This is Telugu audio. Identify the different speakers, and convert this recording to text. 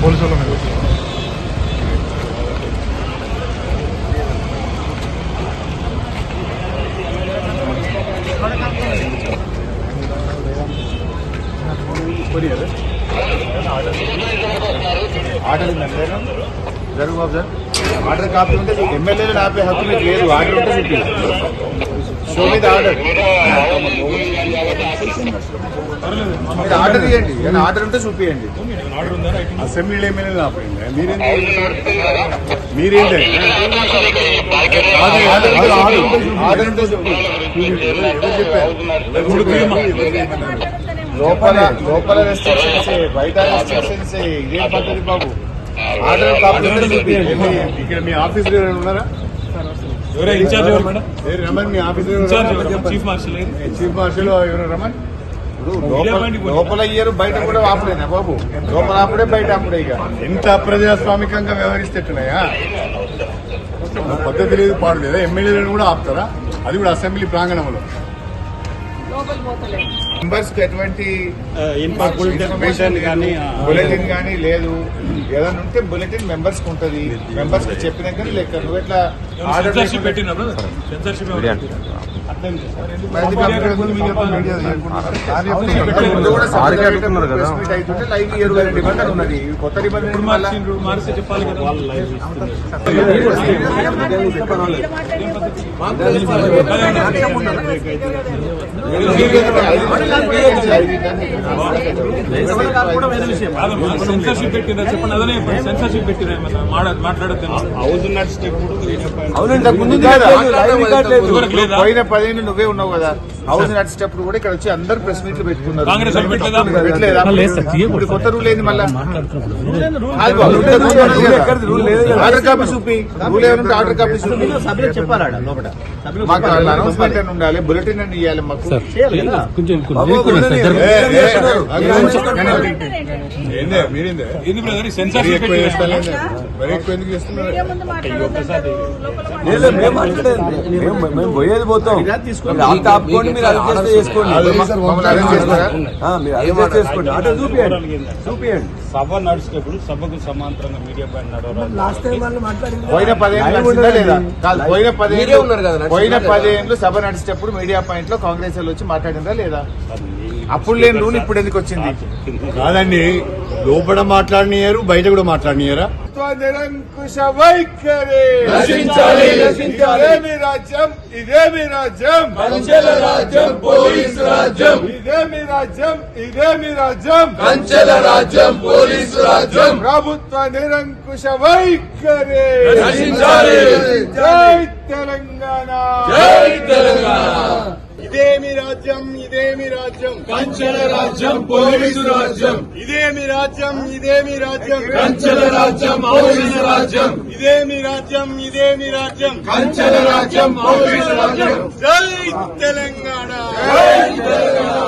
Speaker 1: పోలీసు వాళ్ళ మీద
Speaker 2: ఆర్డర్ జరుగు బాబు సార్. ఆర్డర్ కాపీ ఉంటే ఎమ్మెల్యేలు ఆపే హక్కు మీకు లేదు. ఆర్డర్ ఉంటే మీకు షో మీద ఆర్డర్ మీరు ఆర్డర్ ఇవ్వండి. ఏదైనా ఆర్డర్ ఉంటే చూపియండి.
Speaker 3: అసెంబ్లీలో ఎమ్మెల్యేలు ఆపండి. మీరేంటి
Speaker 2: ఆర్డర్ ఉంటే చూపి.
Speaker 3: చెప్పారు
Speaker 2: లోపల రెస్ట్రిక్షన్స్ బయట రెస్ట్రిక్షన్స్ ఇదే పద్ధతి బాబు. ఆర్డర్ కాపీ ఉంటే చూపియండి.
Speaker 3: ఇక్కడ మీ ఆఫీసులో ఉన్నారా? రమణ్ మీ ఆఫీసులో చీఫ్ మార్షల్ ఎవరు రమణ్?
Speaker 2: లోపల ఇయ్యరు, బయట కూడా ఆపలేనా బాబు? లోపల ఆపడే, బయట ఆపడే. ఇక
Speaker 3: ఎంత అప్రజాస్వామికంగా వ్యవహరిస్తేట్టున్నాయా? పద్ధతి లేదు, పాడు లేదా? ఎమ్మెల్యేలను కూడా ఆపుతారా? అది కూడా అసెంబ్లీ ప్రాంగణంలో.
Speaker 2: మెంబర్స్ కు ఎటువంటి ఇన్ఫర్మేషన్ కానీ బులెటిన్ కానీ లేదు. ఏదైనా ఉంటే బులెటిన్ మెంబర్స్ కు ఉంటది. మెంబర్స్ కి చెప్పినాక లెక్క. నువ్వు ఎట్లా ఆర్డర్ లైవ్ 20 నిబంధన ఉన్నది. కొత్త నిబంధన
Speaker 4: సెన్సర్షిప్ పెట్టిందా చెప్పండి. అదే సెన్సర్షిప్ పెట్టినా మాట్లాడద్దు.
Speaker 2: పోయిన 10 ఏళ్ళు నువ్వే ఉన్నావు కదా. హౌస్ నడిచేటప్పుడు కూడా ఇక్కడ వచ్చి అందరు ప్రెస్ మీట్లు పెట్టుకున్నారు. పెట్టలేదా? ఇప్పుడు కొత్త రూల్ ఏంది మళ్ళా? ఆర్డర్ కాపీ చూపి. రూల్ ఏమంటే ఆర్డర్ కాపీ చూపి. మాకు అనౌన్స్మెంట్ అని ఉండాలి, బులెటిన్ అని ఇవ్వాలి మాకు.
Speaker 5: మేము పోయేది పోతాం. ఆపుకోండి, మీరు అడ్జస్ట్ చేసుకోండి. చేసుకోండి. ఆటో చూపియండి.
Speaker 4: సభ నడిచేటప్పుడు సభకు సమాంతరంగా మీడియా పైన
Speaker 2: పోయిన 10 ఏళ్ళు సభ నడిచేటప్పుడు మీడియా పాయింట్ లో కాంగ్రెస్ వాళ్ళు వచ్చి మాట్లాడిందా లేదా? అప్పుడు లేని రూల్ ఇప్పుడు ఎందుకు వచ్చింది?
Speaker 3: కాదండి, లోపల మాట్లాడినారు, బయట కూడా మాట్లాడినారా?
Speaker 2: నిరంకుశ వైఖరి ఇదేమి రాజ్యం, ఇదేమి రాజ్యం,
Speaker 5: కంచెల రాజ్యం, పోలీసు రాజ్యం.
Speaker 2: ఇదేమి రాజ్యం, ఇదేమి రాజ్యం,
Speaker 5: కంచెల రాజ్యం, పోలీసు రాజ్యం.
Speaker 2: ప్రభుత్వ నిరంకుశ వైఖరి.
Speaker 5: జై
Speaker 2: తెలంగాణ,
Speaker 5: జై తెలంగాణ.
Speaker 3: ఇదేమి రాజ్యం, ఇదేమి రాజ్యం,
Speaker 5: కంచెల రాజ్యం, పోలీసు రాజ్యం.
Speaker 3: ఇదేమి రాజ్యం, ఇదేమి రాజ్యం,
Speaker 5: కంచెల రాజ్యం, పోలీసు రాజ్యం.
Speaker 3: ఇదేమి రాజ్యం, ఇదేమి రాజ్యం,
Speaker 5: కంచెల రాజ్యం, పోలీసు రాజ్యం.
Speaker 3: జై తెలంగాణ.
Speaker 5: జై తెలంగాణ.